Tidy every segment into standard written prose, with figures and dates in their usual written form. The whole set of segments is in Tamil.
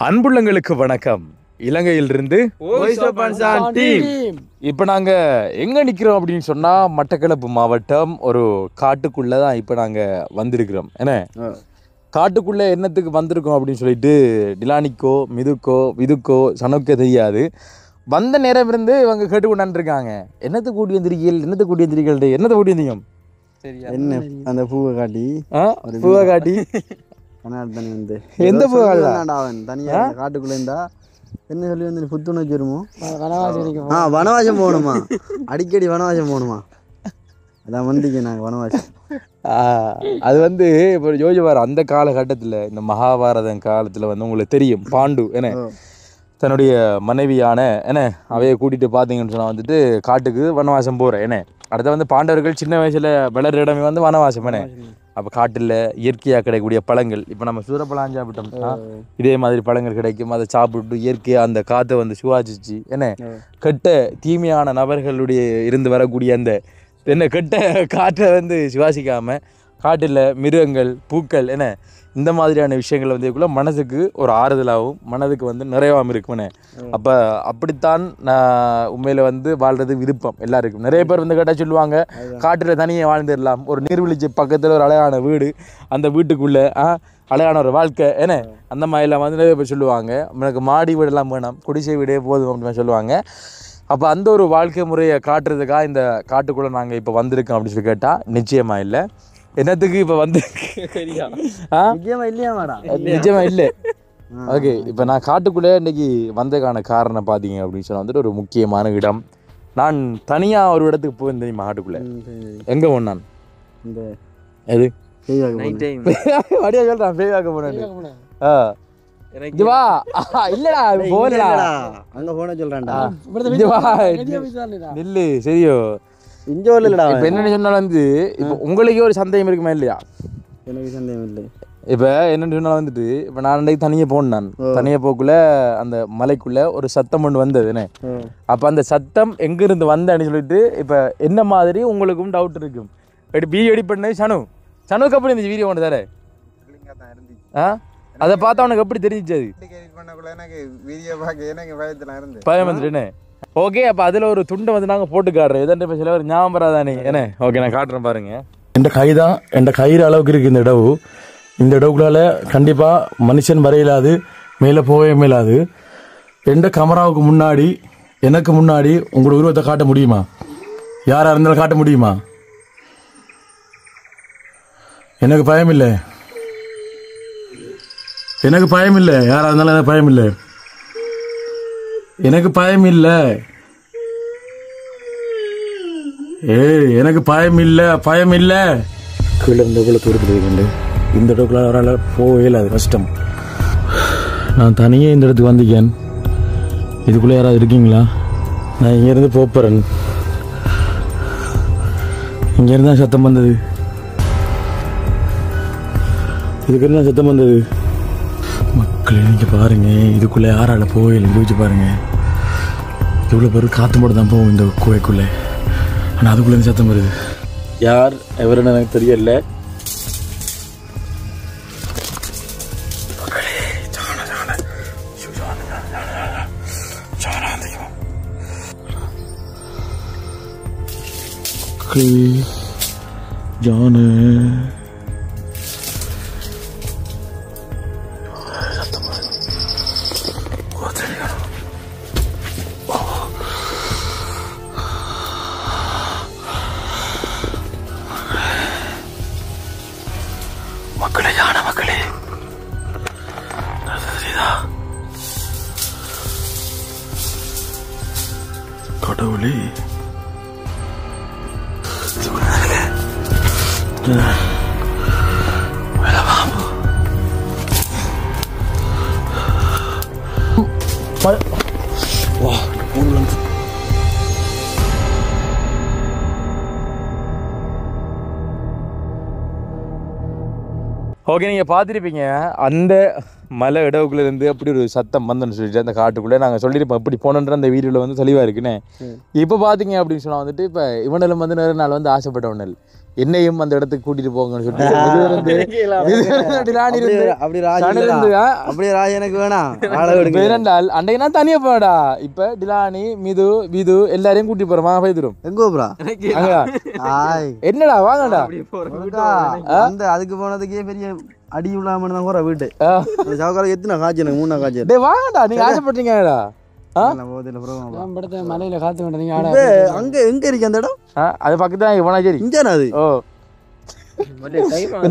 அன்புள்ளங்களுக்கு வணக்கம். இலங்கையிலிருந்து இப்போ நாங்கள் எங்கே நிற்கிறோம் அப்படின்னு சொன்னால் மட்டக்களப்பு மாவட்டம் ஒரு காட்டுக்குள்ளே தான் இப்போ நாங்கள் வந்திருக்கிறோம். என்ன காட்டுக்குள்ளே என்னத்துக்கு வந்திருக்கோம் அப்படின்னு சொல்லிட்டு டிலானிக்கோ விதுக்கோ சனுக்கோ தெரியாது. வந்த நேரம் இருந்து இவங்க கேட்டு கொண்டாந்துருக்காங்க, என்னத்தை கூட்டி வந்திருக்கீர்கள் என்னத்தை கூட்டி வந்தீங்க? என்ன அந்த பூவை காட்டி வந்து எந்த பூ தனியா காட்டுக்குள்ள இருந்தா என்ன சொல்லி வந்து புத்துணர்ச்சி வருமோ? வனவாசம் போகணுமா, அடிக்கடி வனவாசம் போகணுமா, அதான் வந்தீங்க நாங்கள் வனவாசம். அது வந்து இப்போ யோசிப்பார், அந்த காலகட்டத்தில் இந்த மகாபாரதம் காலத்தில் வந்து உங்களுக்கு தெரியும், பாண்டு என்ன தன்னுடைய மனைவியான என்ன அவையை கூட்டிகிட்டு பார்த்தீங்கன்னு சொன்னால் வந்துட்டு காட்டுக்கு வனவாசம் போகிறேன். என்ன அடுத்த வந்து பாண்டவர்கள் சின்ன வயசில் வளர்ற இடமே வந்து வனவாசம். என்ன அப்போ காட்டில் இயற்கையாக கிடைக்கக்கூடிய பழங்கள், இப்போ நம்ம சூரப்பழம் சாப்பிட்டோம்னா இதே மாதிரி பழங்கள் கிடைக்கும். அதை சாப்பிட்டு இயற்கையாக அந்த காற்றை வந்து சுவாசிச்சு என்ன கெட்ட தீமையான நபர்களுடைய இருந்து வரக்கூடிய அந்த என்ன கெட்ட காற்றை வந்து சுவாசிக்காமல் காட்டில் மிருகங்கள் பூக்கள் என்ன இந்த மாதிரியான விஷயங்கள் வந்து மனதுக்கு ஒரு ஆறுதலாகவும் மனதுக்கு வந்து நிறைவாகவும் இருக்கும்னே. அப்போ அப்படித்தான் நான் உண்மையில் வந்து வாழ்றது விருப்பம் எல்லாருக்கும். நிறைய பேர் வந்து கேட்டால் சொல்லுவாங்க, காட்டில் தனியாக வாழ்ந்துடலாம், ஒரு நீர்வீழ்ச்சி பக்கத்தில் ஒரு அழகான வீடு, அந்த வீட்டுக்குள்ளே அழகான ஒரு வாழ்க்கை என்ன அந்த மாதிரிலாம் வந்து நிறைய பேர் சொல்லுவாங்க. எனக்கு மாடி வீடெல்லாம் வேணாம், குடிசை வீடே போதும் அப்படின்னு சொல்லுவாங்க. அப்போ அந்த ஒரு வாழ்க்கை முறையை காட்டுறதுக்காக இந்த காட்டுக்குள்ளே நாங்கள் இப்போ வந்திருக்கோம் அப்படின்னு சொல்லி கேட்டால் நிச்சயமாக இல்லை. என்னத்துக்கு இப்போ வந்து நிஜமா இல்லை. ஓகே, இப்போ நான் காட்டுக்குள்ளே இன்னைக்கு வந்ததுக்கான காரணம் பார்த்தீங்க அப்படின்னு சொன்னால் வந்துட்டு ஒரு முக்கியமான இடம். நான் தனியாக ஒரு இடத்துக்கு போயிருந்தேன் தெரியுமா காட்டுக்குள்ளே. எங்கே போனான் இந்த எது வடியா சொல்கிறேன் பேவாக்க போனேன். இல்லடா போகலடா, அங்க போன சொல்றான்டா, நில்லு சரியோ. இப்போ என்னென்னு சொன்னாலும் வந்து இப்போ உங்களுக்கே ஒரு சந்தேகம் இருக்குமா இல்லையா? எனக்கு சந்தேகம் இல்லை. இப்போ என்னென்னு சொன்னாலும் வந்துட்டு இப்போ நான் அன்றைக்கு தனியாக போனேன். நான் தனியாக போக்குள்ள அந்த மலைக்குள்ளே ஒரு சத்தம் ஒன்று வந்தது என்ன. அப்போ அந்த சத்தம் எங்கேருந்து வந்தேன்னு சொல்லிட்டு இப்போ என்ன மாதிரி உங்களுக்கும் டவுட் இருக்கும். வீடியோ எடிட் பண்ணு சனுக்கு அப்படி இந்த வீடியோ ஒன்று தர அதை பார்த்தா உனக்கு எப்படி தெரிஞ்சிச்சு? அது பயம் வந்துட்டுன்னு. ஓகே, அப்போ அதில் ஒரு துண்டை வந்து நாங்கள் போட்டு காட்டுறோம். எதன் இப்போ சில ஒரு ஞாபகம் வராதானே என்ன. ஓகே, நான் காட்டுறேன் பாருங்க. என் கை தான் என் கயிறு அளவுக்கு இருக்குது இந்த இடவு. இந்த இடவுக்குள்ளால கண்டிப்பாக மனுஷன் வரையிலாது, மேலே போகவே மேலாது. எந்த கேமராவுக்கு முன்னாடி எனக்கு முன்னாடி உங்களோட உருவத்தை காட்ட முடியுமா? யாராக இருந்தாலும் காட்ட முடியுமா? எனக்கு பயம் இல்லை, யாராக இருந்தாலும் எனக்கு பயம் இல்லை, எனக்கு பயம் இல்லை. எனக்கு பயம் இல்லை. கீழே இருந்த இவ்வளோ தூரத்தில் இருக்குண்டு இந்த இடத்துக்குள்ள அவரால் போகவே இல்லை, அது கஷ்டம். நான் தனியே இந்த இடத்துக்கு வந்திருக்கேன். இதுக்குள்ளே யாராவது இருக்கீங்களா? நான் இங்கேருந்து போகிறேன். இங்கேருந்து தான் சத்தம் வந்தது, இதுக்கு தான் சத்தம் வந்தது. மக்கள் நீங்கள் பாருங்கள், இதுக்குள்ளே யாரால போகல யோசிச்சு பாருங்கள். இவ்வளோ பேர் காற்று மட்டும் தான் போகும் இந்த குகைக்குள்ளே, ஆனால் அதுக்குள்ளே சத்தம் வருது. யார் எவருன்னு எனக்கு தெரியல. ஜானு மக்களே கடவுளே, ஓகே, நீங்கள் பார்த்துருப்பீங்க அந்த மலை இடவுக்குள்ளேருந்து அப்படி ஒரு சத்தம் வந்தோன்னு சொல்லிட்டு அந்த காட்டுக்குள்ளே நாங்கள் சொல்லியிருப்போம் எப்படி போனோன்ற அந்த வீடியோவில் வந்து தெளிவாக இருக்குன்னு. இப்போ பார்த்தீங்க அப்படின்னு சொன்னால் வந்துட்டு இப்போ இவனிலும் வந்து நிறைய நாள் வந்து ஆசைப்பட்டவனல் என்னையும் அந்த இடத்துக்கு கூட்டிட்டு போங்கன்னு சொல்லிட்டு அப்படியே ராஜ் எனக்கு வேணாம். அன்றைக்கு நான் தனியா போடா. இப்ப டிலானி விது எல்லாரையும் கூட்டி போறோமா போய்த்துரும். எங்கோ ப்ரா என்னடா வாங்கடா. அந்த அதுக்கு போனதுக்கே பெரிய அடி இல்லாம தான் போற வீட்டு சவுக்கால எத்தனை காய்ச்சி எனக்கு 3 காய்ச்சி. டேய் வாங்கடா நீங்க ஆசைப்பட்டீங்கடா. மலையில காத்து வேண்டாம். அங்க எங்க இருக்கு அந்த இடம்? அது பக்கத்துல இவனாச்சேரி இங்கேனா அது. ஓ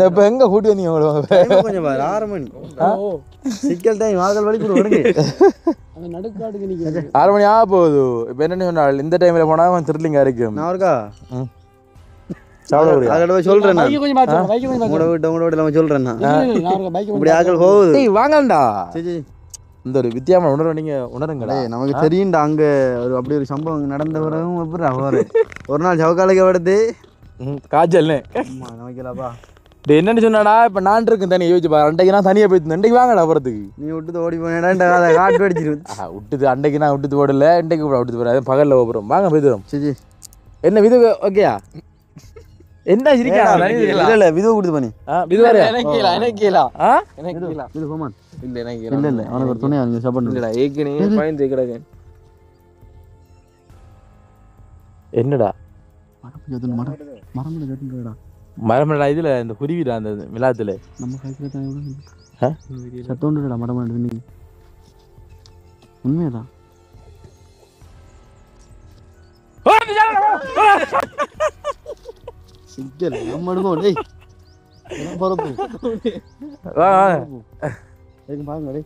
இப்ப எங்க கூட்டி வந்தீங்க கொஞ்சம் 6 மணி சிக்கல் டைம் ஆகல் வழி கூட வருங்க. அந்த நடுக்காடுக்கு நீங்க 6 மணி ஆக போகுது. இப்ப என்ன சொன்னால் இந்த டைம்ல போனா திருலிங்கா இருக்கும். நான் இருக்கா சொல்றேன் வாங்கண்டா. இந்த ஒரு வித்தியாசம் உணர்வீங்க உணருங்களா? நமக்கு தெரியும்டா அங்க ஒரு அப்படி ஒரு சம்பவம் நடந்த பிறகும் ஒரு நாள் சவுக்காலுக்கு படுத்து காய்ச்சல் நமக்குலாப்பா என்னன்னு சொன்னாடா. இப்ப நான் இருக்கேன் தனியா யோசிச்சு பாரு. அன்றைக்கு நான் தனியா போயிட்டு இன்றைக்கு வாங்கடா போறதுக்கு. நீ விட்டு ஓடி போனேடா காட்டு அடிச்சிரு விட்டுது. அன்றைக்கு நான் விட்டுது போடல, இன்றைக்கு விட்டுது போறேன். பகல்ல போறோம் வாங்க போயிடுறோம். சரி என்ன விது ஓகேயா? என்ன சிரிக்கா? இல்ல விது கொடுத்து பண்ணி விது வேற எனக்கு இது கோமான் இல்ல எனக்கு இல்ல இல்ல அவனுக்கு ஒரு துணை அவங்க சப்போர்ட் இல்லடா ஏக்கனே பாயிண்ட் கிடக்கு. என்னடா மரம் கேட்டுடா மரமடா. இதுல இந்த குருவிடா அந்த மிலாத்துல நம்ம கைக்குல சத்தோண்டுடா மரம் நீ உண்மையதான். சிக்கல் நம்ம எடுப்போம் டேய் பொறுப்பு பாருங்க டேய்.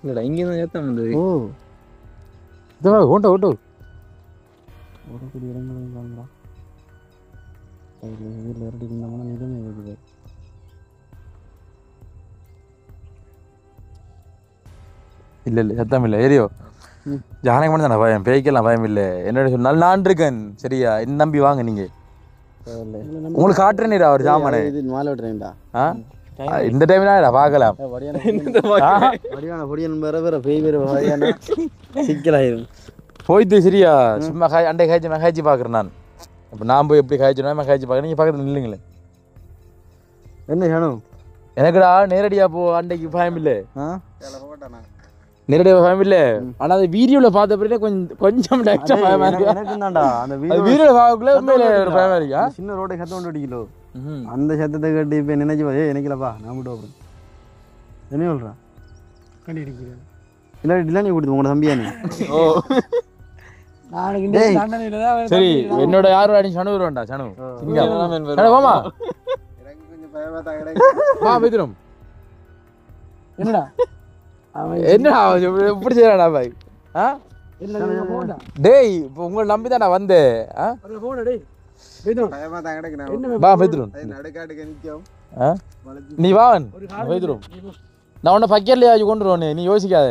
இல்லடா இங்க தான் ஏத்தம் வந்தது. ஓ இதோ ஓட்ட ஓட்டு ஓடக்கூடிய இடங்களும் வாங்கலாம். வீட்டில் இறட்டி இருந்தோம்னா நிலைமை இருக்குது. இல்ல இல்ல சத்தம் இல்ல ஏரியோ ஜானகம் மட்டும் தானே பயம். பேய்க்கெல்லாம் பயம் இல்லை. என்னோட சொன்னால் நான் இருக்கேன் சரியா? என்ன நம்பி வாங்க நீங்க. உங்களுக்கு காட்டுறேன்டா ஒரு ஜாமானே. இது மாலை விட்டுறேன்டா. இந்த டைம்ல பார்க்கலாம். சிக்கலாயிரும் போயிட்டு சரியா? சும்மா அண்டை காய்ச்சி பார்க்குறேன் நான். இப்போ நான் போய் எப்படி காய்ச்சணும் காய்ச்சி பார்க்குறேன். நீங்கள் பக்கத்தில் இல்லைங்களே என்ன வேணும் எனக்குடா. நேரடியாக போ அண்டைக்கு பயம் இல்லை. நேரடியாக பயம் இல்லை. ஆனால் அது வீடியோவில் பார்த்த பிறகு கொஞ்சம் பயமா இருக்கு. வீடியோவில் பார்க்கக்குள்ள உண்மையில ஒரு பயமா இருக்கா? சின்ன ரோட்டை சத்தம் கொண்டு அடிக்கலோ அந்த சத்தத்தை கேட்டு இப்போ நினைச்சு ஏ நினைக்கலப்பா நான் மட்டும் அப்புறம் என்ன சொல்கிறேன் இல்லை டிலானி கொடுத்து உங்களோட தம்பியா நீ. சரி என்னோட யாரும் அடி சனு வருவான்டா. சனு வாமா வா பேசுறோம். என்னடா என்ன இப்படி செய்யறாடா பாய்? டேய் இப்போ உங்களை நம்பி தான் நான் வந்தேன். நீ வாவன் நான் உன்னை பக்கெட்லயே கொண்டு வருவோன்னு நீ யோசிக்காத.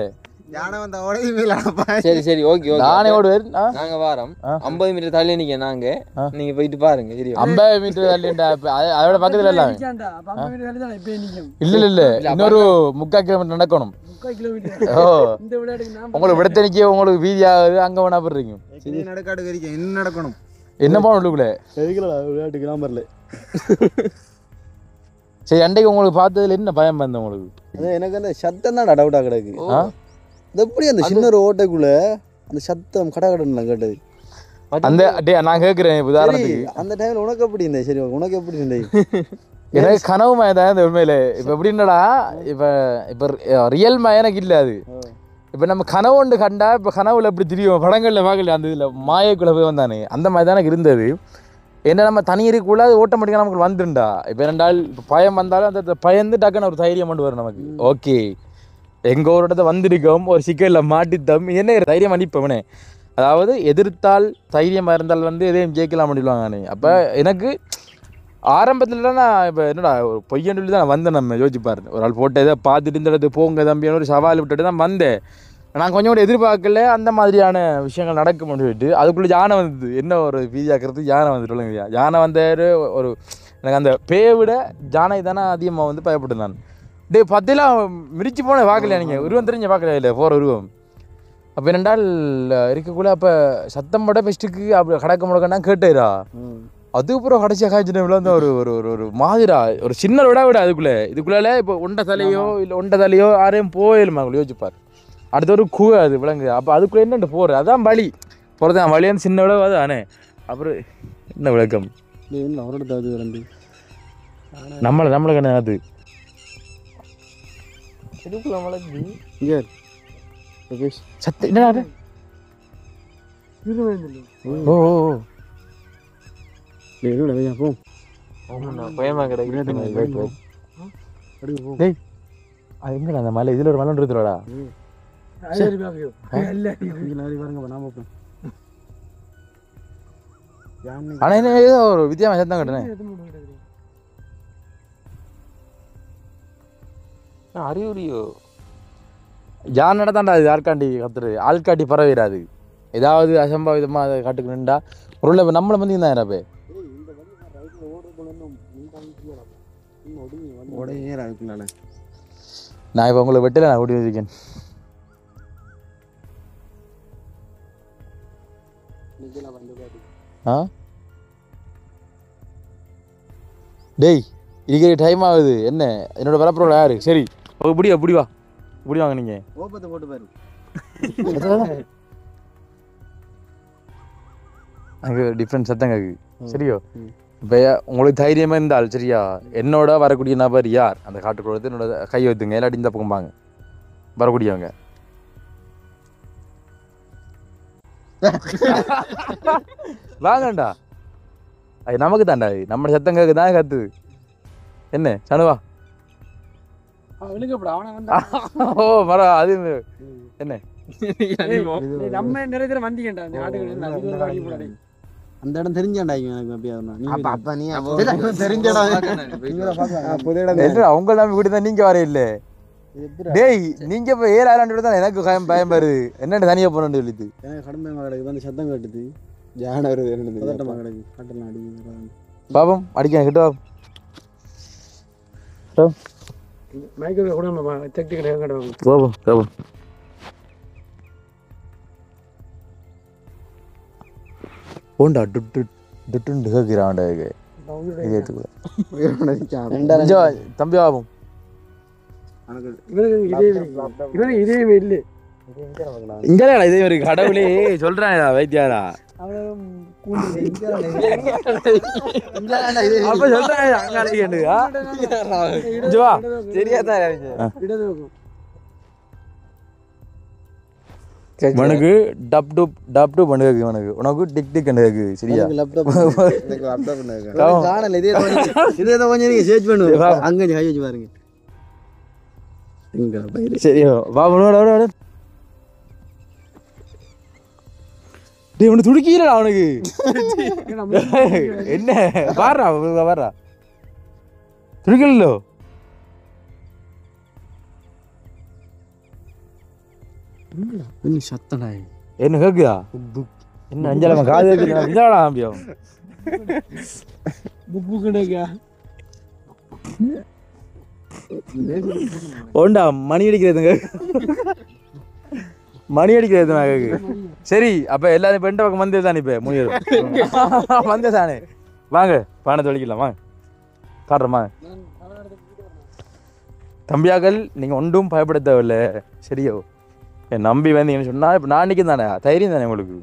சரி சரி ஓகே நானே ஓடுவேன். நாங்க வாரம் 50 மீட்டர் தள்ளி நிக்க நாங்க. நீங்க போயிட்டு பாருங்க. சரி 50 மீட்டர் தள்ளிண்டா அதோட பக்கத்துல எல்லாம் இல்ல இல்ல இல்ல இன்னொரு 3/4 கிலோமீட்டர் நடக்கணும். ஓ உங்களுக்கு விடத்த நிக்க உங்களுக்கு வீதி ஆகுது. அங்க வேணா போடுறீங்க. என்ன நடக்கணும் என்ன போன உள்ளுக்குள்ள விளையாட்டு கிராமர்ல. சரி அன்றைக்கு உங்களுக்கு பார்த்ததுல என்ன பயம் வந்த உங்களுக்கு? அதான் எனக்கு அந்த சத்தம் தான் டவுட்டா கிடக்கு. அது எப்படி அந்த சின்ன ஒரு ஓட்டைக்குள்ள அந்த சத்தம் கடகடன்னு கேட்டது அந்த நான் கேட்கிறேன் உதாரணத்துக்கு அந்த டைம்ல உனக்கு எப்படி இருந்தேன்? சரி உனக்கு எப்படி இருந்தேன்? எனக்கு கனவு மயதான் இந்த உண்மையில. இப்ப எப்படின்னா இப்ப இப்ப ரியல் மயம் எனக்கு இல்லை. அது இப்ப நம்ம கனவு ஒன்று கண்டா இப்ப கனவுல எப்படி தெரியும் படங்கள்ல பார்க்கல அந்த இதுல மாயக்குள்ள போய் வந்தானே அந்த மாதிரி தான் எனக்கு இருந்தது. என்ன நம்ம தனியருக்குள்ள அது ஓட்டோமேட்டிக்காக நமக்கு வந்துருண்டா. இப்போ ரெண்டாள் இப்போ பயம் வந்தாலும் அந்த பயந்து டக்குன்னு ஒரு தைரியம் கொண்டு வரும் நமக்கு. ஓகே எங்க ஒரு இடத்த வந்திருக்கோம் ஒரு சிக்கலில் மாட்டித்தம் என்ன தைரியம் அனுப்பவனே. அதாவது எதிர்த்தால் தைரியமாக இருந்தால் வந்து எதையும் ஜெயிக்கலாம் சொல்லுவாங்க. அப்போ எனக்கு ஆரம்பத்தில் நான் இப்போ என்னடா ஒரு பொய்யன் சொல்லி தான் வந்தேன். நம்ம யோசிப்பாரு ஒரு ஆள் போட்டு எதை பார்த்துட்டு இந்த இடத்துக்கு போங்க தம்பியான ஒரு சவால் விட்டுட்டு தான் வந்தேன். நான் கொஞ்சம் கூட எதிர்பார்க்கல அந்த மாதிரியான விஷயங்கள் நடக்கும்னு சொல்லிட்டு அதுக்குள்ளே யானை வந்தது. என்ன ஒரு பீதியாக்கிறதுக்கு யானை வந்துட்டு இல்லைங்கய்யா. யானை வந்தார் ஒரு எனக்கு அந்த பேயை விட யானை தானே அதிகமாக வந்து பயப்பட்டேன் நான். டே பத்திலாம் மிரிச்சு போனேன் பார்க்கலையா நீங்கள்? உருவம் தெரிஞ்ச பார்க்கலையா இல்லை போகிற உருவம். அப்போ என்னென்றால் இருக்கக்குள்ள அப்போ சத்தம் போட பெஸ்ட்டுக்கு அப்படி கடக்க முடக்கன்னா கேட்டாரா அதுக்கப்புறம் கடைசியாக காய்ச்சி டைமில் வந்து ஒரு ஒரு ஒரு ஒரு மாதிரா ஒரு சின்ன விட இதுக்குள்ளே இப்போ ஒண்டை தலையோ இல்லை ஒண்டை தலையோ யாரையும் போயிலுமா அவங்க யோசிச்சுப்பார். அடுத்த ஒரு கூ அது விலங்கு. அப்போ அதுக்குள்ளே என்னென்ன போகிற அதான் வலி போகிறதான் வலியான்னு சின்ன விட தானே. அப்புறம் என்ன விளக்கம் நம்மளுக்கு என்ன அது சத்து என்ன ஓ பயமா கிடையாது. எங்கடா அந்த மலை இதுல ஒரு மலை இருக்குதுடா. ஆனா என்ன ஏதோ ஒரு வித்தியாசம் சத்தம் கட்டுனேன். அறிவுரியோ யான் நடத்தாண்டா அது ஆள்காட்டி கத்துரு ஆள்காட்டி பரவிடாது. ஏதாவது அசம்பாவிதமாக அதை காட்டுக்கு நின்றா ஒரு நம்மளை வந்து தான் பே நான் இப்போ உங்களை வெட்டல நான் ஓடி வச்சிருக்கேன். ஆ டேய் இதுக்கு டைம் ஆகுது. என்ன என்னோட வரப்புறம் யாரு சரி இப்படி வா இப்படி வாங்க நீங்க போட்டு பாரு. அங்கே டிஃப்ரெண்ட் சத்தம் கேட்கு சரியோ. இப்போ உங்களுக்கு தைரியமாக இருந்தால் சரியா என்னோட வரக்கூடிய நபர் யார் அந்த காட்டுக்குள்ள என்னோட கை வைத்துங்க இல்லாட்டி இந்த பக்கம் வாங்க வரக்கூடியவங்க. வாங்கண்டா அது நமக்கு தாண்டா நம்ம சத்தம் கேட்கு தான் கத்துது. என்ன சனுவா ஓ மரம் அது என்ன நம்ம நிறைய பேர் வந்தீங்கடா அந்த இடம் தெரிஞ்சாண்டா அவங்க எல்லாம் வீடு தான் நீங்க வர இல்லை. டேய் நீங்க இப்ப 7,000 தான் எனக்கு பயம் வருது. என்னென்ன தனியா போனோம்னு சொல்லிட்டு எனக்கு கடமை கிடக்கு வந்து சத்தம் கேட்டுது ஜான வருது பதட்டமா கிடக்கு காட்டலாம் அடி பாபம் அடிக்க கிட்ட மைக்கேல் கூட நம்ம செக் கடை பாபம் பாபம் போண்டா டுட்டுன்னு கேட்கிறான்டா தம்பி ஆகும் இதே இல்லை இங்கே இதே ஒரு கடவுளே சொல்றான் வைத்தியாரா அப்ப சொல்றேன் உனக்கு டப் டூப் டப் டூப் பண்ணுது உனக்கு டிக் டிக் பண்ணுது சரியா இதே கொஞ்சம் நீங்க சேர்ச் பண்ணுங்க அங்க கை வச்சு பாருங்க சரியா வா உனக்கு துடுக்கீரா அவனுக்கு என்ன வாரா துடுக்கலோ சத்தடா என்ன கேக்குதா என்ன அஞ்சலமா காது விதாடா ஆம்பியம் ஓண்டா மணி அடிக்கிறதுங்க மணி அடிக்கிறது. சரி அப்ப எல்லாரும் பெண்ட பக்கம் வந்தே தானே இப்ப முனியரும் வந்தே தானே வாங்க பானத்தை வலிக்கலாம் வாங்க காட்டுறமா தம்பியாக்கள் நீங்க ஒன்றும் பயப்பட தேவையில்லை சரியோ. என் நம்பி வந்தீங்கன்னு சொன்னா இப்ப நான் நிற்கும் தானே தைரியம் தானே உங்களுக்கு.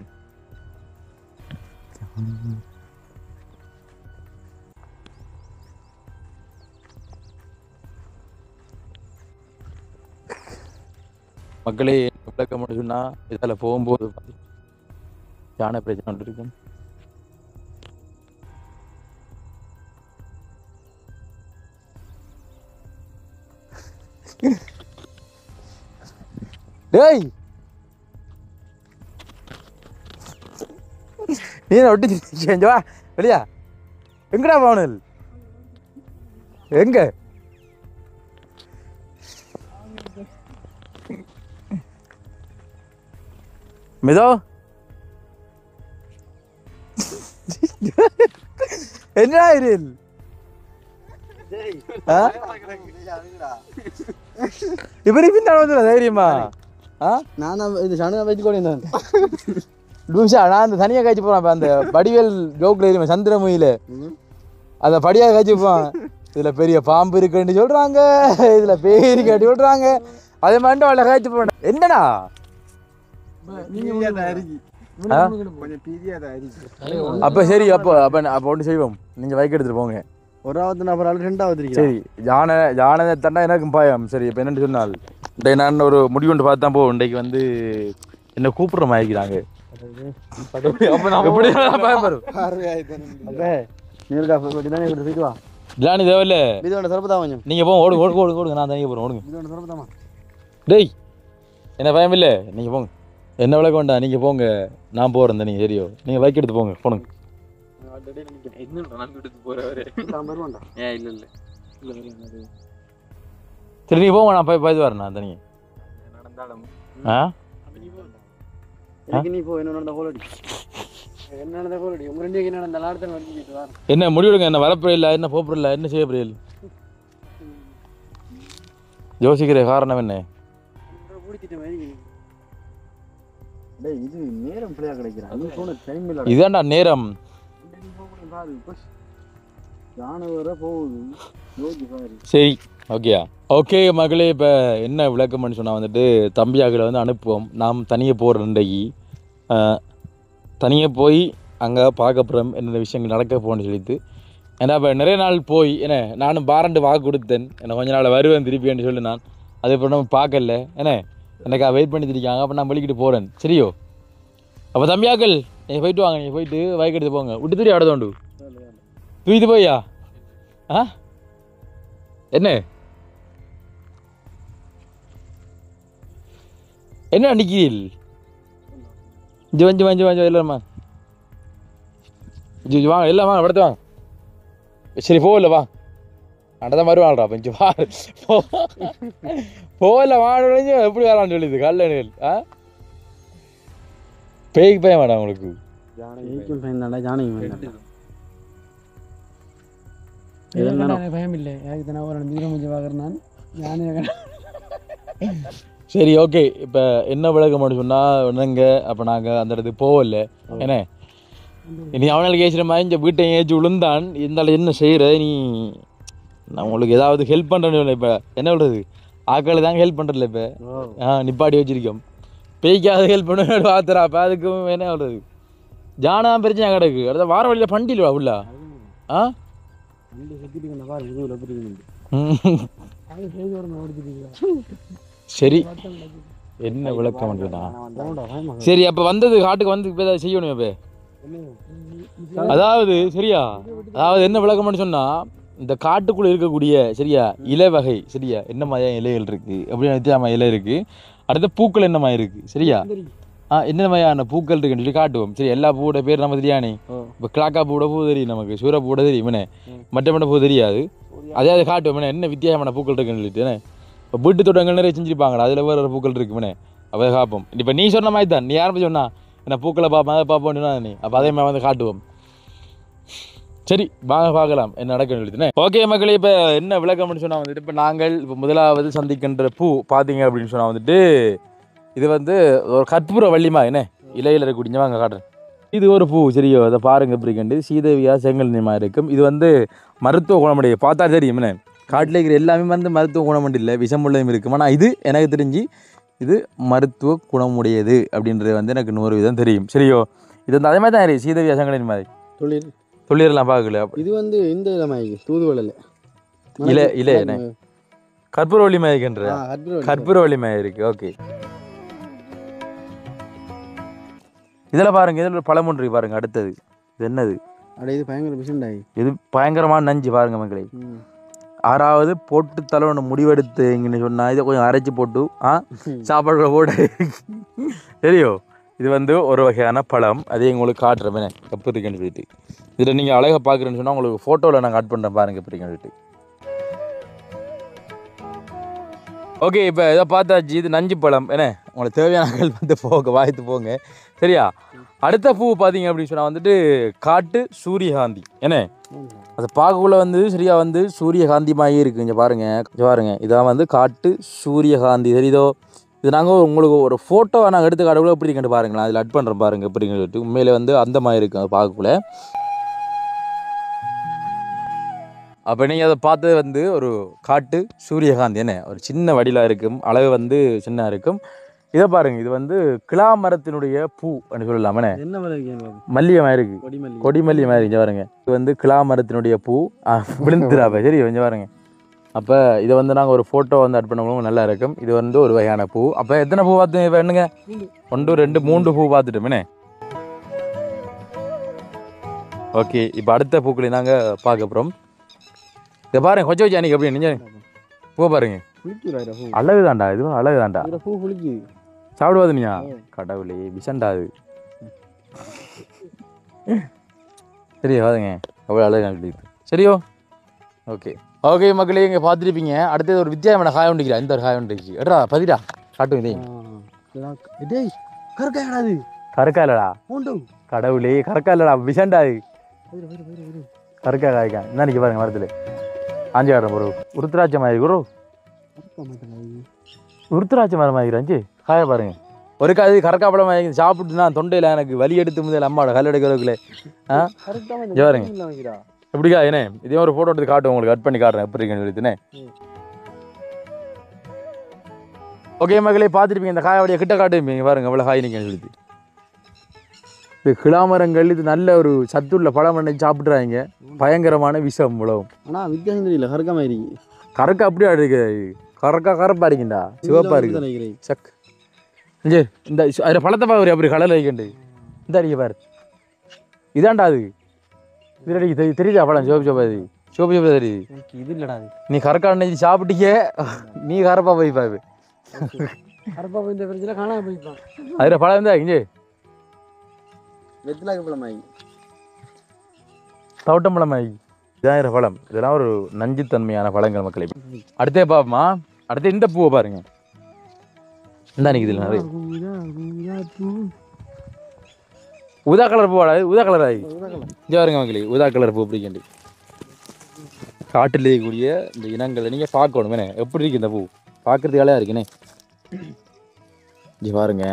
மக்களே விளக்க மட்டும் சொன்னா இதால போகும்போது யானை பிரச்சனை ஒன்று இருக்கும். டேய் நீ ஒட்டி செஞ்சவா வெளியா எங்கடா போனல் எங்க மிதோ என்ன ஆயிரில் இவரு பின்னாடி வந்து தைரியமா நான் இது சனு வைத்து கொண்டு லூசா நான் அந்த தனியாக காய்ச்சி போகிறேன் அந்த வடிவேல் ஜோக்கில் இருமே சந்திரமுகியில் அந்த படியாக காய்ச்சி போவான் இதில் பெரிய பாம்பு இருக்குன்னு சொல்கிறாங்க இதில் பேரி கட்டி விட்றாங்க அதே மாதிரி அவளை காய்ச்சி போவேன் என்னடா அப்போ சரி அப்போ ஒன்று செய்வோம் நீங்கள் வைக்க எடுத்துகிட்டு போங்க ஒராவது நபரால் ரெண்டாவது சரி யானை தண்டா எனக்கும் பயம் சரி இப்போ என்னென்னு சொன்னால் இன்றைய நான் ஒரு முடிவு கொண்டு பார்த்து தான் போவோம் இன்றைக்கு வந்து என்ன கூப்பிட்ற மாதிரிக்கிறாங்க ஜானி தேவையில்ல நீங்கள் போங்க ஓடுங்க நான் தனியாக போகிறேன் ஓடுங்க டேய் என்ன பயம் இல்லை நீங்கள் போங்க என்ன விளக்க வேண்டாம் நீங்கள் போங்க நான் போகிறேன் நீங்கள் சரியோ நீங்கள் பைக் எடுத்து போங்க போனுங்க சரி நீங்கள் போங்க நான் போய் பார்த்து வரேன் நான் தனியாக ஆ என்ன முடிவெடுங்க என்ன வரப்போ இல்லை என்ன போப்புற இல்லை என்ன செய்ய புரியல யோசிக்கிற காரணம் என்ன இதான்டா நேரம் சரி ஓகேயா ஓகே மகளே இப்போ என்ன விளக்கம்னு சொன்னால் வந்துட்டு தம்பியாக்களை வந்து அனுப்புவோம் நாம் தனியாக போகிற இன்றைக்கு தனியாக போய் அங்கே பார்க்கப்புறம் என்னென்ன விஷயங்கள் நடக்க போகணும்னு சொல்லிட்டு ஏன்னா இப்போ நிறைய நாள் போய் என்ன நானும் பாரண்டு வாக்கு கொடுத்தேன் என்ன கொஞ்ச நாள் வருவேன் திருப்பின்னு சொல்லி நான் அதே போல் நம்ம பார்க்கல என்ன எனக்கா வெயிட் பண்ணி திரிக்காங்க அப்போ நான் வெளிக்கிட்டு போகிறேன் சரியோ அப்போ தம்பியாக்கள் நீங்கள் போயிட்டு வாங்க நீங்கள் போயிட்டு பைக் எடுத்து போங்க விட்டு திரி ஆடதோண்டு தூக்கிட்டு போய்யா ஆ என்ன என்ன நிற்கிறீள் வஞ்சு இல்லைம்மா வாங்க எல்லாம் வாங்க படுத்து வாங்க சரி போகல வா அண்டதான் வருவாள்டா கொஞ்சம் வா போகல வாங்க எப்படி வரான்னு சொல்லிது கல்லணிகள் ஆ பேய்க்கு பயம் வேண்டாம் உங்களுக்கு பயம் இல்லை சரி ஓகே இப்போ என்ன விளக்கம் மட்டும் சொன்னால் என்னங்க அப்போ நாங்கள் அந்த இடத்துக்கு போகல என்ன இனி அவனால் கேட்குற மாதிரி இந்த வீட்டை ஏச்சு விழுந்தான் இருந்தாலும் என்ன செய்கிற நீ நான் உங்களுக்கு ஏதாவது ஹெல்ப் பண்ணுறேன்னு இப்போ என்ன சொல்கிறது ஆக்களை தாங்க ஹெல்ப் பண்ணுறதில்ல இப்போ நிப்பாட்டி வச்சிருக்கோம் பேய்க்காவது ஹெல்ப் பண்ண பார்த்துறா அப்போ அதுக்கும் என்ன சொல்கிறது ஜானாதான் பிரச்சனை கிடக்கு அடுத்த வார வழியில் பண்டில் உள்ள ஆ சரி என்ன விளக்கம் சரி அப்போ வந்தது காட்டுக்கு வந்து இப்போ ஏதாவது செய்யணும் இப்போ அதாவது சரியா அதாவது என்ன விளக்கம்னு சொன்னால் இந்த காட்டுக்குள்ளே இருக்கக்கூடிய சரியா இலை வகை சரியா என்ன மாதிரியான இலைகள் இருக்குது அப்படின்னு வித்தியாசமாக இலை இருக்குது அடுத்த பூக்கள் என்ன மாதிரி இருக்குது சரியா என்ன மாதிரியான பூக்கள் இருக்குன்னு சொல்லி காட்டுவோம் சரி எல்லா பூவோட பேர் நம்ம தெரியானே இப்போ கிளாக்கா பூவோட பூ தெரியும் நமக்கு சூர பூவோட தெரியும் என்ன மற்ற பூ தெரியாது அதே அதை காட்டுவோம் என்ன வித்தியாசமான பூக்கள் இருக்குன்னு சொல்லிட்டு என்ன இப்போ வீட்டு தோட்டங்கள் நிறைய செஞ்சுருப்பாங்களா அதில் வேறு பூக்கள் இருக்குமே அப்போ பார்ப்போம் இப்போ நீ சொன்ன மாதிரி தான் நீ யாரும் சொன்னா என்ன பூக்களை பார்ப்பேன் அதை பார்ப்போம்னா நீ அப்போ அதே மாதிரி வந்து காட்டுவோம் சரி வாங்க பார்க்கலாம் என்ன நடக்குன்னு சொல்லிட்டுனே ஓகே மக்களே இப்போ என்ன விளக்கம்னு சொன்னால் வந்துட்டு இப்போ நாங்கள் இப்போ முதலாவது சந்திக்கின்ற பூ பார்த்தீங்க அப்படின்னு சொன்னால் வந்துட்டு இது வந்து ஒரு கற்பூர வள்ளிமா என்ன இலையில் இருக்கக்கூடிய வாங்க காட்டுறேன் இது ஒரு பூ சரியோ அதை பாருங்க இப்படி கண்டு சீதேவியா செங்கல் நியமாக இருக்கும் இது வந்து மருத்துவ குணமுடைய பார்த்தா தெரியும் என்ன காட்டில் இருக்கிற எல்லாமே வந்து மருத்துவ குணம் இல்லை விஷமுள்ளதும் இருக்கும் ஆனால் இது எனக்கு தெரிஞ்சு இது மருத்துவ குணமுடையது அப்படின்றது வந்து எனக்கு 100% தெரியும் சரியோ இது வந்து அதே மாதிரி தான் இருக்கு சீதேவியா செங்கலின் மாதிரி தொழிலெல்லாம் பார்க்கல இது வந்து இந்த இளமாயி தூதுவளை இலை என்ன கற்பூரவள்ளி மாய்க்கின்ற கற்பூரவள்ளி மாய் இருக்கு ஓகே இதில் பாருங்க இதில் ஒரு பழம் ஒன்று பாருங்க அடுத்தது இது என்னது இது பயங்கர பிசண்டாயி இது பயங்கரமான நஞ்சு பாருங்க மக்களை ஆறாவது போட்டு தலை ஒன்று முடிவெடுத்து இங்கன்னு சொன்னால் இதை கொஞ்சம் அரைச்சி போட்டு சாப்பாடுகளை போட்டு தெரியும் இது வந்து ஒரு வகையான பழம் அதே உங்களுக்கு காட்டுறேன் எப்போ இருக்குன்னு சொல்லிட்டு இதில் நீங்கள் அழகாக பார்க்குறேன்னு சொன்னால் உங்களுக்கு ஃபோட்டோவில் நான் கட் பண்ணுறேன் பாருங்க எப்படி சொல்லிட்டு ஓகே இப்போ இதை பார்த்தாச்சு இது நஞ்சு பழம் என்ன உங்களுக்கு தேவையான வந்து போங்க வாய்த்து போங்க சரியா அடுத்த பூ பார்த்தீங்க அப்படின்னு சொன்னால் வந்துட்டு காட்டு சூரியகாந்தி என்ன அது பார்க்கக்குள்ள வந்து சரியா வந்து சூரியகாந்தி மாதிரி இருக்குது இங்கே பாருங்க இதான் வந்து காட்டு சூரியகாந்தி தெரியுதோ இது நாங்கள் உங்களுக்கு ஒரு ஃபோட்டோவை நாங்கள் எடுத்து காட்டக்குள்ள எப்படி இருக்குன்னு பாருங்களேன், அதில் அட் பண்ணுறோம் பாருங்கள் எப்படின்னு சொல்லிட்டு. உண்மையிலே வந்து அந்த மாதிரி இருக்கும் அதை பார்க்கக்குள்ள. அப்போ நீங்கள் அதை பார்த்தது வந்து ஒரு காட்டு சூரியகாந்தி என்ன ஒரு சின்ன வடியில் இருக்கும், அளவு வந்து சின்ன இருக்கும். இதை பாருங்கள், இது வந்து கிளா மரத்தினுடைய பூ அப்படின்னு சொல்லலாமே. என்ன மல்லிகை மாதிரி இருக்கு, கொடி மல்லிகை மாதிரி இங்கே பாருங்க. இது வந்து கிளா மரத்தினுடைய பூ விழுந்துடாப்ப சரி கொஞ்சம் பாருங்க. அப்போ இதை வந்து நாங்கள் ஒரு ஃபோட்டோ வந்து அட் பண்ணவங்களும் நல்லா இருக்கும். இது வந்து ஒரு வகையான பூ. அப்போ எத்தனை பூ பார்த்து இப்போ என்னங்க 1 2 3 பூ பார்த்துட்டோமே. ஓகே, இப்போ அடுத்த பூக்களை நாங்கள் பார்க்க போகிறோம். இதை பாருங்க கொஞ்சம் வச்சு அன்றைக்கி எப்படி நீங்கள் பூ பாருங்க, அழகு தாண்டா, இதுவும் அழகு தாண்டா. பூ புளிக்கு சாப்பிடுவாது நீயா கடவுளே விஷண்டாது. சரியா பாருங்க அவ்வளோ அழகு சரியோ. ஓகே ஓகே மக்களே, இங்கே பார்த்துருப்பீங்க. அடுத்தது ஒரு வித்தியாசமான காய் ஒன்றுக்கிறா, இந்த ஒரு காய் ஒன்றுக்கு எட்ரா பதிடா காட்டும். இதே கருக்காயடாது, கருக்கா இல்லடா கடவுளே, கருக்கா இல்லடா விஷண்டாது, கருக்கா காய்க்கா. என்ன நினைக்க பாருங்க மரத்தில் ஆஞ்சி காட்டுறேன் ப்ரோ. உருத்திராட்ச மாதிரி ப்ரோ, உருத்திராட்ச மரம் ஆகிராஞ்சி காய பாருங்க. ஒரு காது கரக்காப்பழம் வாங்கி சாப்பிட்டு நான் தொண்டையில் எனக்கு வலி எடுத்து முதல் அம்மாவோட கல் எடுக்கிறதுக்குள்ளே பாருங்க எப்படிக்கா ஏனே. இதே ஒரு ஃபோட்டோ எடுத்து காட்டும் உங்களுக்கு, கட் பண்ணி காட்டுறேன் எப்படி இருக்குன்னு சொல்லிட்டுனே. ஓகே மகளே பார்த்துருப்பீங்க, இந்த காயோடைய கிட்ட காட்டுப்பீங்க பாருங்க எவ்வளோ காய் நிற்கன்னு சொல்லிட்டு. இது கிளாமரங்கள், இது நல்ல ஒரு சத்துள்ள பழம் பண்ணி சாப்பிட்றாங்க, பயங்கரமான விஷம் உழவும். ஆனால் வித்தியாசம் தெரியல, கறக்க மாதிரி கறக்க அப்படியே இருக்கு, கறக்கா கறப்பா இருக்குண்டா, சிவப்பா இருக்கு சக். இந்த அதில் பழத்தை பாரு அப்படி கலர் வைக்கண்டு இந்த அடிக்க பாரு, இதாண்டா அது இது அடிக்க தெரியுதா பழம் சிவப்பு சிவப்பா, இது சிவப்பு சிவப்பா தெரியுது. இது இல்லடா, நீ கறக்கா அன்னைக்கு சாப்பிட்டீங்க, நீ கரப்பா போய்ப்பாரு கரப்பா போய் இந்த பிரச்சனை காணாம போய்ப்பான். அதில் பழம் இருந்தா இங்கே வெத்திலாக்கு பழமாயி தோட்டம்பழமாயி இதாயிரம் பழம். இதெல்லாம் ஒரு நஞ்சுத்தன்மையான பழங்கள் மக்களை. அடுத்தே பாப்பமா, அடுத்த இந்த பூவை பாருங்க, இந்த நிற்குது நிறைய ஊதா கலர் பூவாடா, ஊதா கலர் ஆகி இங்கே பாருங்க மக்களே, ஊதா கலர் பூ பிடிக்கண்டு. காட்டில் இருக்கக்கூடிய இந்த இனங்களை நீங்கள் பார்க்கணும் வேணே, எப்படி இருக்கு இந்த பூ பார்க்கறதுக்கு அழகாக இருக்குண்ணே. இங்கே பாருங்க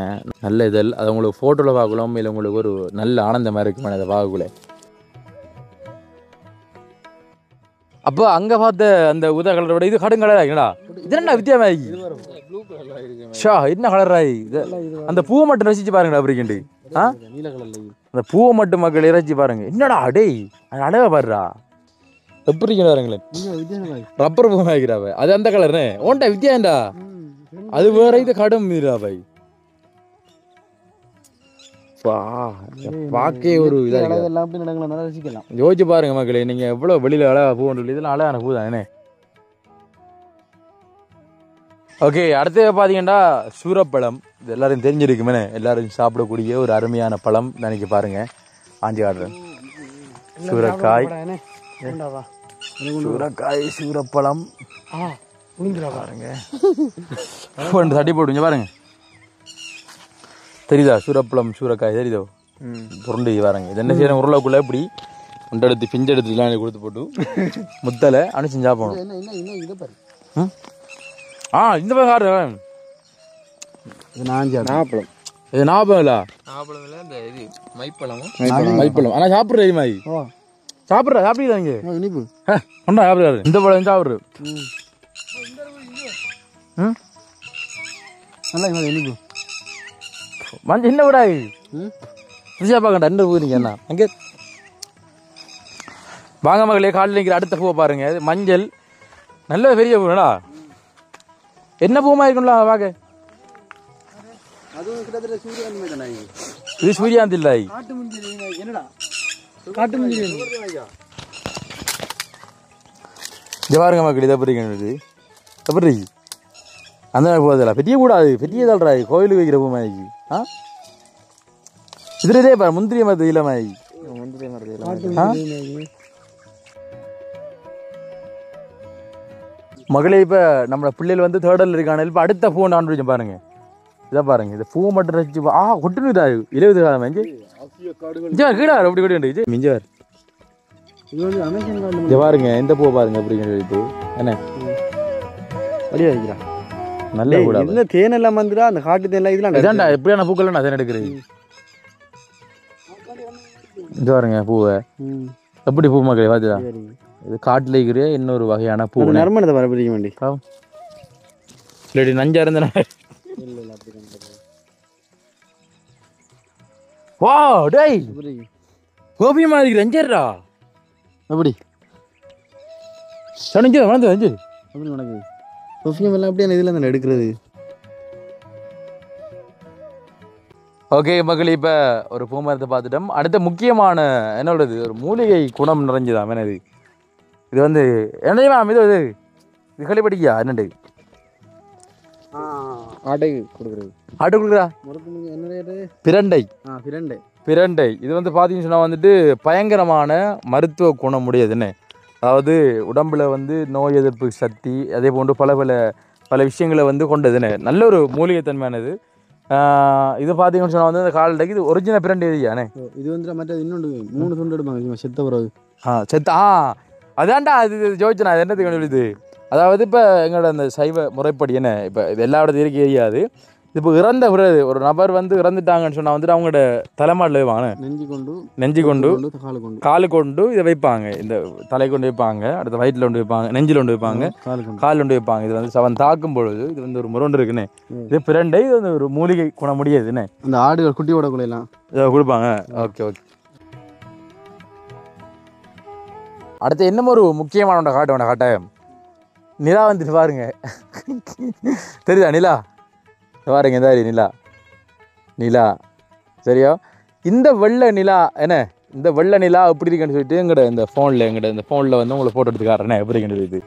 நல்ல இதழ், அது உங்களுக்கு ஃபோட்டோவில் பார்க்கலாம், இல்லை உங்களுக்கு ஒரு நல்ல ஆனந்தமாக இருக்குமே அதை பார்க்கக்குள்ள. அப்போ அங்கே பார்த்த அந்த ஊதா கலரோட இது கடும் கலர் ஆகிங்களா, இது என்ன வித்தியாசமாகி ஷா என்ன கலர் ஆகி இது. அந்த பூவை மட்டும் ரசிச்சு பாருங்கடா அப்படின்ட்டு. நீல கலர்ல அந்த பூவை மட்டும் மக்கள் இறைச்சி பாருங்க, என்னடா அடே அது அழகா பாருடா எப்படி பாருங்களேன். ரப்பர் பூ ஆகிறாவை அது அந்த கலர்னே ஓன்டா வித்தியாண்டா, அது வேற இது கடும் மீறாவை பார்க்கே ஒரு இதாக யோசிச்சு பாருங்க மக்களே, நீங்க எவ்வளவு வெளியில அழகா பூ ஒன்று, இதெல்லாம் அழகான பூ தானே. ஓகே அடுத்து பார்த்தீங்கன்னா சூரப்பழம், இது எல்லாரும் தெரிஞ்சிருக்குமே, எல்லாரும் சாப்பிடக்கூடிய ஒரு அருமையான பழம் நினைக்க பாருங்க. ஆஞ்சி காட்டுறேன், சூரக்காய் சூரக்காய் சூரப்பழம் பாருங்க, தட்டி போடுங்க பாருங்க தெரியுதா, சூரப்பழம் சூரக்காய் தெரியுதோ புரண்டு பாருங்க. இது என்ன செய்யணும், உருளைக்குள்ள இப்படி உண்டெடுத்து பிஞ்செடுத்து எல்லாம் கொடுத்து போட்டு முத்தலை அனுப்பிச்சு சாப்பிடணும். இந்த பக்கம் நாப்பழம், இது நாப்பழம் இல்ல இந்த இது மைப்பழமும் மைப்பழம். ஆனா சாப்பிடுற மாதிரி சாப்பிடுறீங்க இங்க இனிப்பு ஒன்றா சாப்பிடுறாரு, இந்த பழம் சாப்பிடுறது நல்லா இனிப்பு மஞ்சள் என்ன விடாது ருசியா பார்க்கண்டா என்ன பூ நீங்க என்ன அங்கே வாங்க மகளே. காலையில் நிற்கிற அடுத்த பூவை பாருங்க, மஞ்சள் நல்ல பெரிய பூடா, என்ன பூமா இருக்கும்ல பார்க்க, இது சூரியாந்தி இல்லை, இங்கே பாருங்க மக்கள் இதை பிடிக்கிறது எப்படி அந்த மாதிரி போதில்ல, பெரிய கூடாது பெரிய தள்ளுறாய் கோயிலுக்கு வைக்கிற பூ மாதிரி. இதுலே பாரு முந்திரிய மரத்து இளமாயி, மகளே. இப்போ நம்ம பிள்ளைகள் வந்து தேடல் இருக்கான, இப்போ அடுத்த பூ நான் பாருங்க, இதை பாருங்க, இந்த பூ மட்டும் ரசிச்சு கொட்டுனு இதா 20 காலம் மஞ்சு கீழாரு அப்படி கொண்டு மிஞ்சார். இதை பாருங்க இந்த பூ பாருங்க அப்படிங்கிற என்ன வழியா வைக்கிறா நல்ல கூட என்ன தேன் எல்லாம் வந்துடா அந்த காட்டு தேன் எல்லாம் இதெல்லாம் இதாண்டா எப்படியான பூக்கள் நான் தேன் எடுக்கிறது இது பாருங்க பூவை எப்படி பூ மக்களே பாத்துடா இது காட்டுல இருக்கிற இன்னொரு வகையான பூ நறுமணத்தை பரப்பிடிக்க வேண்டி இல்லாடி நஞ்சா இருந்தன வா டேய் கோபி மாதிரி ரஞ்சர்டா எப்படி சனிஞ்சு வந்து வந்து எப்படி உனக்கு பெர்ஃப்யூம் எல்லாம் எப்படி இதில் தானே எடுக்கிறது ஓகே மக்கள் இப்போ ஒரு பூமரத்தை பார்த்துட்டோம் அடுத்த முக்கியமான என்னோடது ஒரு மூலிகை குணம் நிறைஞ்சதான் என்னது இது வந்து என்னையுமா இது இது இது கழிப்படிக்கா என்னண்டு ஆட்டைக்கு கொடுக்குறது ஆட்டு கொடுக்குறா என்ன பிரண்டை பிரண்டை பிரண்டை இது வந்து பார்த்தீங்கன்னு சொன்னால் வந்துட்டு பயங்கரமான மருத்துவ குணம் உடையதுன்னு அதாவது உடம்புல வந்து நோய் எதிர்ப்பு சக்தி அதே போன்று பல விஷயங்களை வந்து கொண்டதுன்னு நல்ல ஒரு மூலிகைத்தன்மையானது இது பார்த்தீங்கன்னு சொன்னால் வந்து அந்த காலடைக்கு இது ஒரிஜினல் பிரண்டை இதுயானே இது வந்து மற்ற இன்னொன்று 3 துண்டு எடுப்பாங்க செத்த பிறகு அதான்டா அது ஜோதிச்சனா அது என்னது கண்டுபிடிது அதாவது இப்போ எங்களோட அந்த சைவ முறைப்படி என்ன இப்போ இது எல்லா இடத்துல இருக்க தெரியாது இப்போ இறந்த பிறகு ஒரு நபர் வந்து இறந்துட்டாங்கன்னு சொன்னால் வந்துட்டு அவங்களோட தலைமாட்டில் வைப்பாங்க நெஞ்சு கொண்டு காலு கொண்டு இதை வைப்பாங்க இந்த தலை கொண்டு வைப்பாங்க அடுத்த வயிற்றில் கொண்டு வைப்பாங்க நெஞ்சில் கொண்டு வைப்பாங்க கால் கொண்டு வைப்பாங்க இது வந்து சவன் தாக்கும் பொழுது இது வந்து ஒரு முரண்டு இருக்குன்னு இது பிரண்டை இது வந்து ஒரு மூலிகை குணமுடியாதுன்னு அந்த ஆடுகள் குட்டியோட குலையெல்லாம் இதை கொடுப்பாங்க ஓகே ஓகே அடுத்து என்னமோ ஒரு முக்கியமான காட்டாயம் நிலா வந்துட்டு பாருங்க தெரியுதா நிலா பாருங்க இதாரி நிலா சரியா இந்த வெள்ளை நிலா என்ன இந்த வெள்ளை நிலா எப்படி இருக்குன்னு சொல்லிட்டு எங்கட இந்த ஃபோனில் வந்து உங்களை ஃபோட்டோ எடுத்து காட்டுறேன் எப்படி இருக்குன்னு சொல்லிட்டு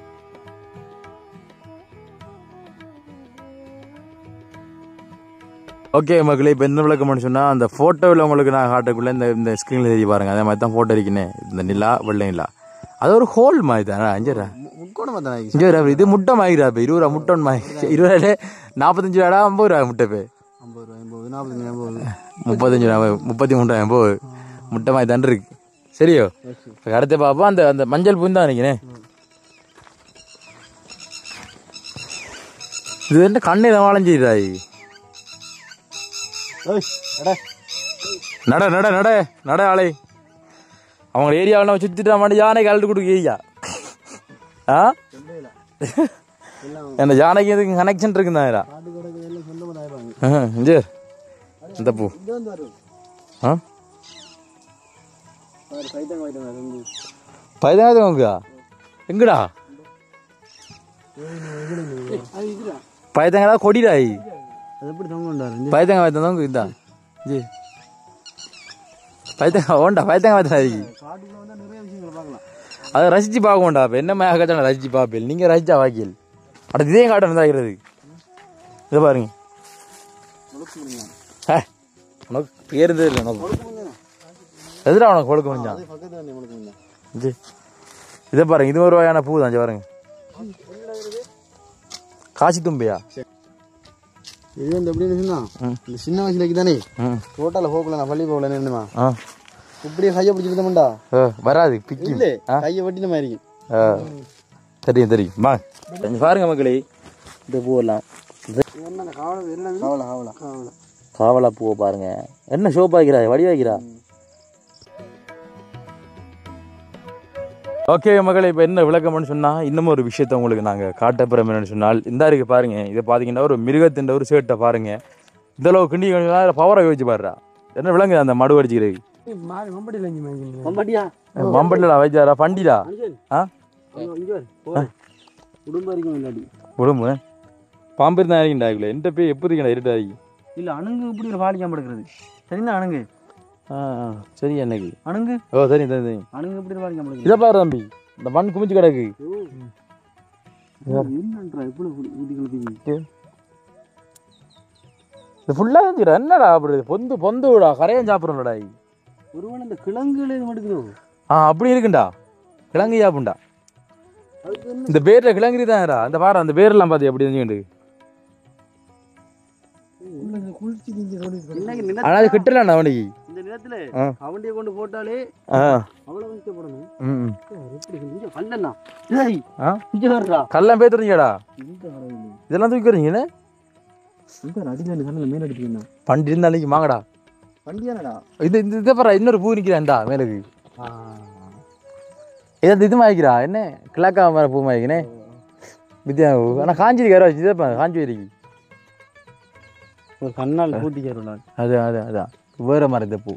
ஓகே மக்களே இப்போ என்ன விளக்கம்னு சொன்னால் அந்த ஃபோட்டோவில் உங்களுக்கு நான் காட்டக்குள்ளே இந்த ஸ்க்ரீனில் தெரிய பாருங்க அதே மாதிரி தான் ஃபோட்டோ இருக்குன்னு இந்த நிலா வெள்ளை நிலா அது ஒரு ஹோல் மாதிரி தானே அஞ்சரா இது முட்டை மாயிரா இப்போ 20 ரூபா முட்டை 20 ரூபாயில 45 ரூபாடா 50 ரூபா முட்டை இப்போ 35 ரூபா 33 50 முட்டை மாதிரி தானே இருக்கு சரியோ இப்போ அடுத்த பாப்பா அந்த மஞ்சள் பூந்தான் நினைக்கிறேன் இது வந்து கண்ணை தான் வாழஞ்சிதாய் நட ஆளை அவங்க ஏரியாவில் நம்ம சுற்றிட்டு மாட்டேன் யானை கழட்டு கொடுக்க அந்த யானைக்கு எதுக்கு கனெக்ஷன் இருக்குந்தாரா இந்த பூ பைதாங்க எங்கடா பைதாங்கடா கொடிடாய் பைதாங்க வைத்தவங்க இதுதான் ஜி பைத்தாங்க ஓண்டா பைத்தாங்க வைத்தாரி அதை ரசிச்சு பார்க்கண்டா இப்போ என்ன மேகத்தான ரசிச்சு பார்ப்பேன் நீங்கள் ரசிச்சா வாக்கியல் அடுத்து இதையும் காட்டணும் தாங்கிறது இதை பாருங்க உனக்கு பேருந்து இல்லை உனக்கு எதுடா உனக்கு கொழுக்க முடிஞ்சான் ஜி இதை பாருங்க இது ஒரு வகையான பூ தான் பாருங்க காசி தும்பையா இது வந்து எப்படின்னு சொன்னா இந்த சின்ன வயசுல தானே ரோட்டால போகல நான் பள்ளி போகல என்னமா இப்படியே கையை பிடிச்சிருந்தோம்டா வராது பிக்கி இல்லை கையை வெட்டின மாதிரி தெரியும் வா பாருங்க மக்களே இந்த பூவெல்லாம் காவலா பூவை பாருங்க என்ன ஷோப் ஆகிறா வடி வைக்கிறா ஓகே மகளே இப்போ என்ன விளக்கம்னு சொன்னால் இன்னமும் ஒரு விஷயத்த உங்களுக்கு நாங்கள் காட்டப்புறம் என்னன்னு சொன்னால் இந்த இருக்கு பாருங்க இதை பார்த்தீங்கன்னா ஒரு மிருகத்தின் ஒரு சேட்டை பாருங்க இந்த அளவு கிண்டி பவரை யோசிச்சு பாடுறா என்ன விளங்குது அந்த மடு அடிச்சுக்கிறது மம்பட்டில வைச்சாரா பண்டிடா உடம்பு பாம்பு இருந்தா இருக்கா எந்த போய் எப்படி இருக்கா இருட்டாகி இல்லை அணுங்கு இப்படி ஒரு பாலிக்காம எடுக்கிறது சரிங்களா அணுங்கு சரி எனக்கு அணுங்கு ஓ சரி சரி அணுங்கு இப்படி பாலிக்காம இதை பாரு தம்பி இந்த மண் குமிச்சு கிடக்கு இது ஃபுல்லாக இருந்துடா என்னடா அப்படி பொந்து விடா கரையான் சாப்பிட்றோம்டா ஒருவன் இந்த கிழங்குல எடுக்கணும் அப்படி இருக்குண்டா கிழங்கு சாப்புண்டா இந்த பேர்ல கிழங்குறி தான்டா அந்த பாரு அந்த பேரெல்லாம் பார்த்து எப்படி இருந்துச்சு ஆனா அது கிட்டலாம்டா அவனுக்கு இந்த நேரத்துல அவண்டியை கொண்டு போட்டாலே அவ்வளவு கஷ்டப்படணும் கல்லெல்லாம் பேத்துறீங்கடா இதெல்லாம் தூக்கிறீங்க அடிக்கடி கண்ணில் மேலே அடிப்பீங்கண்ணா பண்டு இருந்த அன்னைக்கு வாங்கடா வண்டியானடா இது இந்த இதை பாரு இன்னொரு பூ நிற்கிறான்டா மேலுக்கு இதை இது மாய்க்கிறா என்ன கிழக்கா மர பூ மாய்க்கினே வித்தியா ஆனால் காஞ்சிருக்கு வச்சு இதை காஞ்சி வரைக்கு ஒரு கண்ணால் பூட்டிக்கிறோம் அதான் வேற மாதிரி இந்த பூ.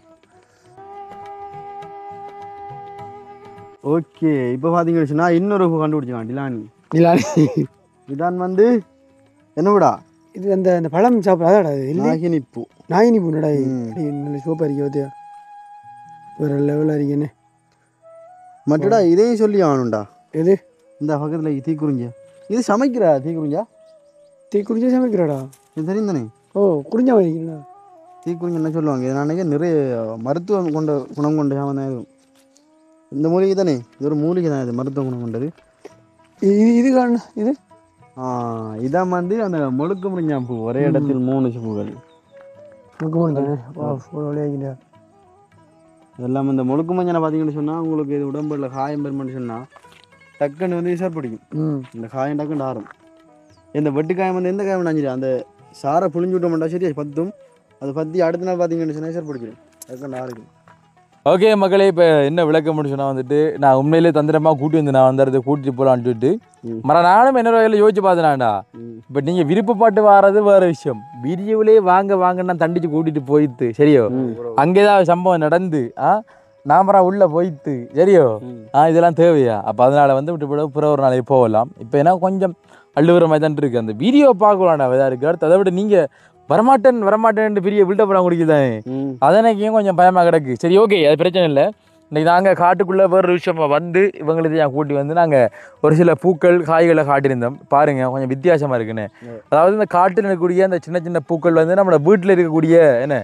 ஓகே இப்போ பார்த்தீங்கன்னா இன்னொரு பூ கண்டுபிடிச்சான் டிலானி இதான் வந்து என்ன விடா இது அந்த பழம் சாப்பிடாதாடா இல்லை நாகினி பூ நாயினி பூனடா நல்ல சோப்பாக இருக்க பார்த்தியா வேறு லெவலில் இருக்கேன்னு மற்றடா இதையும் சொல்லி ஆகணும்டா எது இந்த பக்கத்தில் தீக்குறிஞ்ச இது சமைக்கிறா தீக்குறிஞ்சா தீக்குறிஞ்சா சமைக்கிறாடா இது தெரியும் தானே ஓ குறிஞ்சா வைக்கிறா தீக்குறிஞ்சு என்ன சொல்லுவாங்க இது நான் நிறைய மருத்துவம் கொண்ட குணம் கொண்ட சாமம் தான் இருக்கும் இந்த மூலிகை தானே இது ஒரு மூலிகை தான் இது மருத்துவ குணம் கொண்டது இது காரணம் இது இதான் வந்து அந்த முழுக்க முடிஞ்சா பூ ஒரே இடத்தில் 3 பூக்கள் இதெல்லாம் இந்த முழுக்க மஞ்சனை பார்த்தீங்கன்னு சொன்னால் உங்களுக்கு இது உடம்புல காயம் பெருமான்னு சொன்னால் டக்குன்னு வந்து விசார் பிடிக்கும் இந்த காயம் டக்குன்னு ஆறும் இந்த வெட்டு காயம் வந்து எந்த காயம் நினைச்சிரு அந்த சாரை புழிஞ்சு விட்ட மாட்டா சரியா பத்தும் அது பற்றி அடுத்த நாள் பார்த்தீங்கன்னு சொன்னால் விசார் பிடிக்கும் டக்குன்னு ஆறுக்கும். ஓகே மக்களே இப்போ என்ன விளக்க முடிச்சுன்னா வந்துட்டு நான் உண்மையிலே தந்திரமாக கூட்டி வந்து நான் வந்து அதை கூட்டிட்டு போகலான்ட்டு நானும் என்ன வகையில் யோசிச்சு பார்த்தேனாண்டா இப்போ நீங்கள் விருப்பப்பட்டு வாரது வேறு விஷயம் வீடியோவிலே வாங்க நான் தண்டிச்சு கூட்டிட்டு போயிட்டு சரியோ அங்கேதான் சம்பவம் நடந்து நாமரா உள்ளே போயிட்டு சரியோ இதெல்லாம் தேவையா அப்போ அதனால் வந்து விட்டு போட பிற ஒரு நாளைக்கு போகலாம் இப்போ ஏன்னா கொஞ்சம் அள்ளுகிற மாதிரி தான் இருக்குது அந்த வீடியோ பார்க்கலாம்டா இதாக இருக்குது அடுத்து அதை விட நீங்கள் வரமாட்டேன் பெரிய பில்டப் பண்ண குடிக்குதானே அதனைக்கும் கொஞ்சம் பயமாக கிடக்கு. சரி ஓகே அது பிரச்சனை இல்லை. இன்றைக்கி நாங்கள் காட்டுக்குள்ளே வேறு விஷயமா வந்து இவங்களுக்கு என் கூட்டி வந்து நாங்கள் ஒரு சில பூக்கள் காய்களை காட்டியிருந்தோம் பாருங்கள் கொஞ்சம் வித்தியாசமாக இருக்குன்னு. அதாவது இந்த காட்டில் இருக்கக்கூடிய அந்த சின்ன சின்ன பூக்கள் வந்து நம்மளோட வீட்டில் இருக்கக்கூடிய என்ன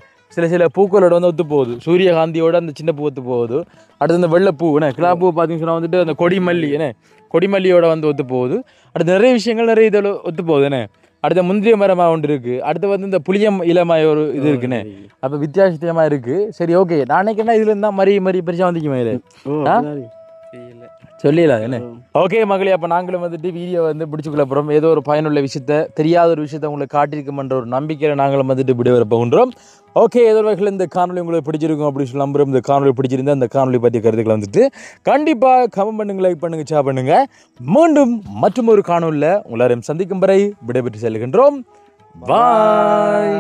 சில பூக்களோட வந்து ஒத்து போகுது. சூரியகாந்தியோட அந்த சின்ன பூ ஒத்து போகுது. அடுத்து இந்த வெள்ளைப்பூ என்ன கிளாப்பூ பார்த்தீங்கன்னு சொன்னால் வந்துட்டு அந்த கொடிமல்லி என்ன கொடிமல்லியோட வந்து ஒத்து போகுது. அடுத்து நிறைய விஷயங்கள் நிறைய இதில் ஒத்து போகுது என்ன. அடுத்த முந்திரிய மரமாக ஒன்று இருக்குது. அடுத்து வந்து இந்த புளியம் இளமாய் ஒரு இது இருக்குன்னு அப்போ வித்தியாசமாக இருக்குது. சரி ஓகே நான் நினைக்கிறேன்னா இதுல இருந்தால் மரி பெருசாக வந்துக்குமே இது சொல்லிடலாம் என்ன. ஓகே மகளே அப்போ நாங்களும் வந்துட்டு வீடியோ வந்து பிடிச்சிக்கொள்ள போகிறோம். ஏதோ ஒரு பயனுள்ள விஷயத்த தெரியாத ஒரு விஷயத்த உங்களுக்கு காட்டியிருக்குமென்ற ஒரு நம்பிக்கையில் நாங்களும் வந்துட்டு விடைபெற போகின்றோம். ஓகே ஏதோ வகையில் இந்த காணொலி உங்களுக்கு பிடிச்சிருக்கும் அப்படின்னு சொல்லி நம்புறோம். இந்த காணொலி பிடிச்சிருந்தா இந்த காணொலி பற்றிய கருத்துக்களை வந்துட்டு கண்டிப்பாக கமெண்ட் பண்ணுங்க, லைக் பண்ணுங்க, ஷேர் பண்ணுங்க. மீண்டும் மற்றும் ஒரு காணொலியில் உங்களாரையும் சந்திக்கும் வரை விடைபெற்று செல்கின்றோம். பாய்.